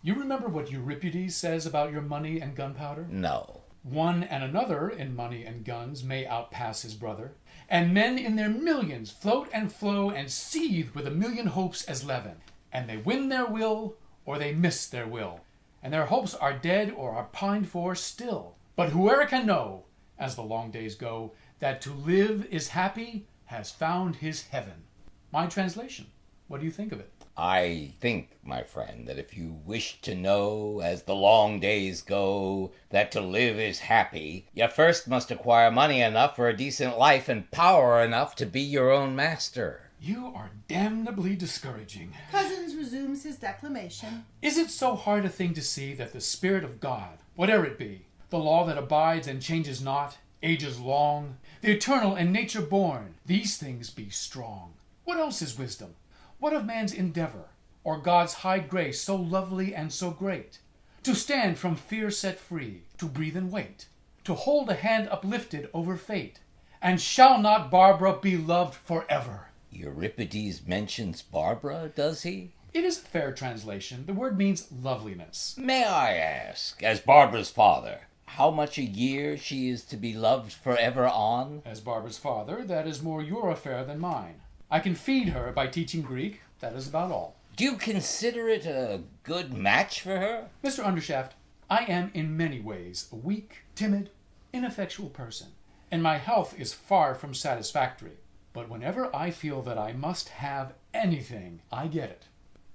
You remember what Euripides says about your money and gunpowder? No. One and another in money and guns may outpass his brother, and men in their millions float and flow and seethe with a million hopes as leaven, and they win their will or they miss their will, and their hopes are dead or are pined for still. But whoe'er can know, as the long days go, that to live is happy has found his heaven. My translation. What do you think of it? I think, my friend, that if you wish to know, as the long days go, that to live is happy, you first must acquire money enough for a decent life and power enough to be your own master. You are damnably discouraging. Cusins resumes his declamation. Is it so hard a thing to see that the Spirit of God, whatever it be, the law that abides and changes not, ages long, the eternal and nature born, these things be strong? What else is wisdom? What of man's endeavor, or God's high grace so lovely and so great? To stand from fear set free, to breathe and wait, to hold a hand uplifted over fate. And shall not Barbara be loved forever? Euripides mentions Barbara, does he? It is a fair translation. The word means loveliness. May I ask, as Barbara's father, how much a year she is to be loved forever on? As Barbara's father, that is more your affair than mine. I can feed her by teaching Greek. That is about all. Do you consider it a good match for her? Mr. Undershaft, I am in many ways a weak, timid, ineffectual person, and my health is far from satisfactory. But whenever I feel that I must have anything, I get it,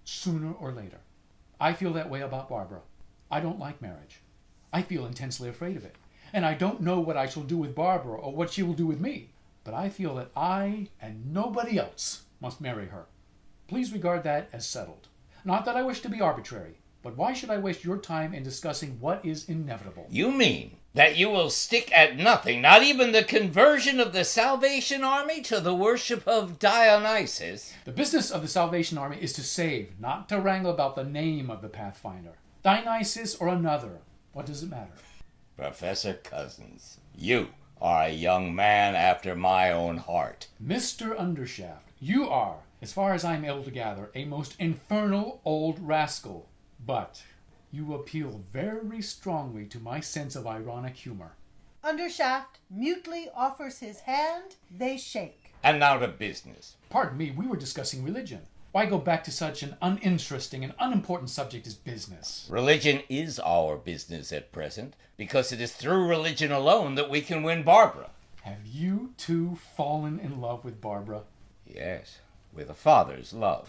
sooner or later. I feel that way about Barbara. I don't like marriage. I feel intensely afraid of it, and I don't know what I shall do with Barbara or what she will do with me. But I feel that I and nobody else must marry her. Please regard that as settled. Not that I wish to be arbitrary, but why should I waste your time in discussing what is inevitable? You mean that you will stick at nothing, not even the conversion of the Salvation Army to the worship of Dionysus? The business of the Salvation Army is to save, not to wrangle about the name of the Pathfinder. Dionysus or another, what does it matter? Professor Cusins, you are a young man after my own heart. Mr. Undershaft, you are, as far as I am able to gather, a most infernal old rascal. But you appeal very strongly to my sense of ironic humor. Undershaft mutely offers his hand. They shake. And now to business. Pardon me, we were discussing religion. Why go back to such an uninteresting and unimportant subject as business? Religion is our business at present, because it is through religion alone that we can win Barbara. Have you two fallen in love with Barbara? Yes, with a father's love.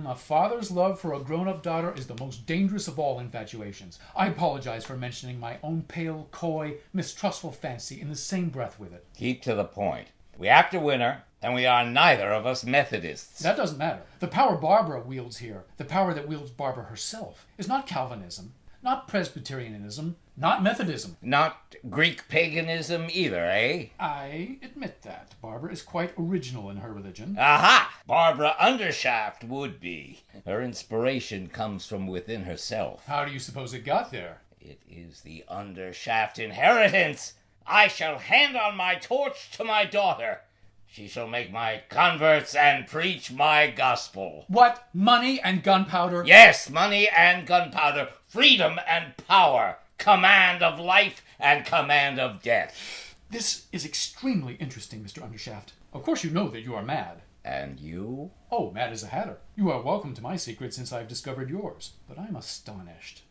A father's love for a grown-up daughter is the most dangerous of all infatuations. I apologize for mentioning my own pale, coy, mistrustful fancy in the same breath with it. Keep to the point. We have to win her, and we are neither of us Methodists. That doesn't matter. The power Barbara wields here, the power that wields Barbara herself, is not Calvinism, not Presbyterianism, not Methodism. Not Greek paganism either, eh? I admit that. Barbara is quite original in her religion. Aha! Barbara Undershaft would be. Her inspiration comes from within herself. How do you suppose it got there? It is the Undershaft inheritance. I shall hand on my torch to my daughter. She shall make my converts and preach my gospel. What? Money and gunpowder? Yes, money and gunpowder, freedom and power, command of life and command of death. This is extremely interesting, Mr. Undershaft. Of course you know that you are mad. And you? Oh, mad as a hatter. You are welcome to my secret since I've discovered yours. But I'm astonished.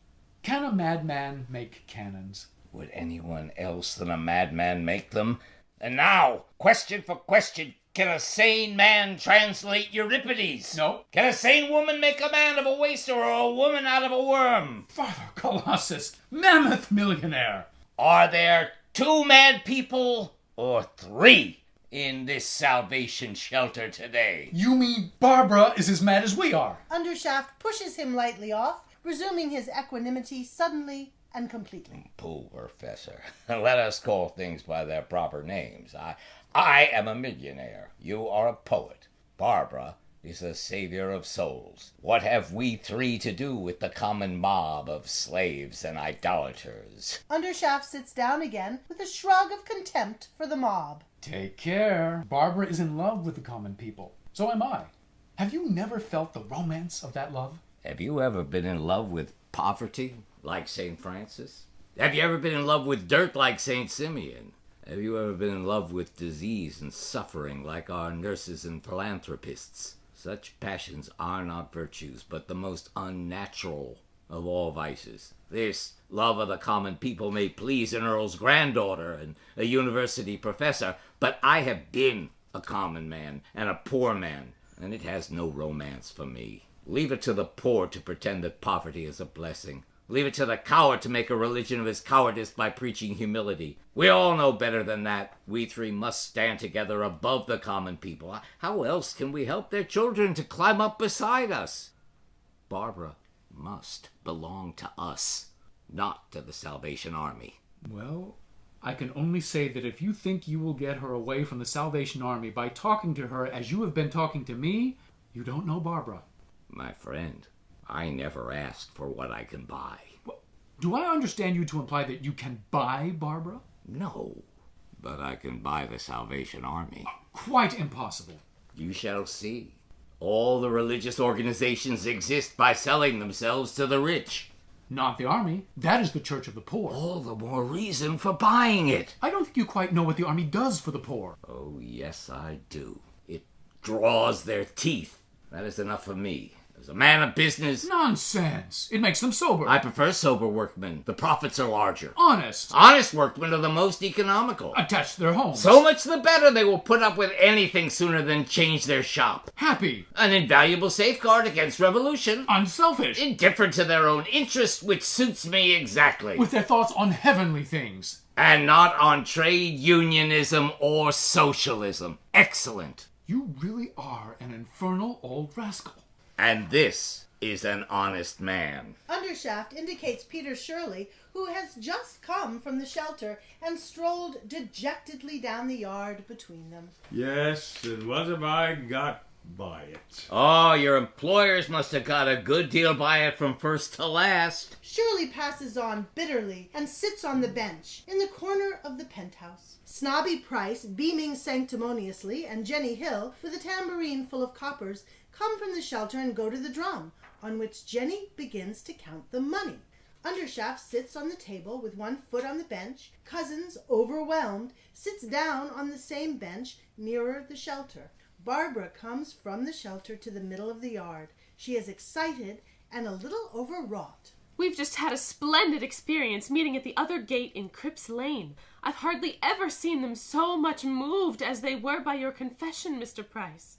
Can a madman make cannons? Would anyone else than a madman make them? And now, question for question, can a sane man translate Euripides? No. Can a sane woman make a man of a waste or a woman out of a worm? Father Colossus, mammoth millionaire! Are there 2 mad people or 3 in this salvation shelter today? You mean Barbara is as mad as we are? Undershaft pushes him lightly off, resuming his equanimity suddenly and completely. Pooh, Professor. Let us call things by their proper names. I am a millionaire. You are a poet. Barbara is a savior of souls. What have we 3 to do with the common mob of slaves and idolaters? Undershaft sits down again with a shrug of contempt for the mob. Take care. Barbara is in love with the common people. So am I. Have you never felt the romance of that love? Have you ever been in love with poverty, like St. Francis? Have you ever been in love with dirt like St. Simeon? Have you ever been in love with disease and suffering like our nurses and philanthropists? Such passions are not virtues, but the most unnatural of all vices. This love of the common people may please an earl's granddaughter and a university professor, but I have been a common man and a poor man, and it has no romance for me. Leave it to the poor to pretend that poverty is a blessing. Leave it to the coward to make a religion of his cowardice by preaching humility. We all know better than that. We three must stand together above the common people. How else can we help their children to climb up beside us? Barbara must belong to us, not to the Salvation Army. Well, I can only say that if you think you will get her away from the Salvation Army by talking to her as you have been talking to me, you don't know Barbara. My friend, I never asked for what I can buy. Well, do I understand you to imply that you can buy Barbara? No, but I can buy the Salvation Army. Quite impossible. You shall see. All the religious organizations exist by selling themselves to the rich. Not the army. That is the church of the poor. All the more reason for buying it. I don't think you quite know what the army does for the poor. Oh, yes, I do. It draws their teeth. That is enough for me. As a man of business... Nonsense! It makes them sober. I prefer sober workmen. The profits are larger. Honest. Honest workmen are the most economical. Attached to their homes. So much the better. They will put up with anything sooner than change their shop. Happy. An invaluable safeguard against revolution. Unselfish. Indifferent to their own interests, which suits me exactly. With their thoughts on heavenly things. And not on trade unionism or socialism. Excellent. You really are an infernal old rascal. And this is an honest man. Undershaft indicates Peter Shirley, who has just come from the shelter and strolled dejectedly down the yard between them. Yes, and what have I got by it? Oh, your employers must have got a good deal by it from first to last. Shirley passes on bitterly and sits on the bench in the corner of the penthouse. Snobby Price, beaming sanctimoniously, and Jenny Hill, with a tambourine full of coppers, come from the shelter and go to the drum, on which Jenny begins to count the money. Undershaft sits on the table with one foot on the bench. Cusins, overwhelmed, sits down on the same bench nearer the shelter. Barbara comes from the shelter to the middle of the yard. She is excited and a little overwrought. We've just had a splendid experience meeting at the other gate in Cripps Lane. I've hardly ever seen them so much moved as they were by your confession, Mr. Price.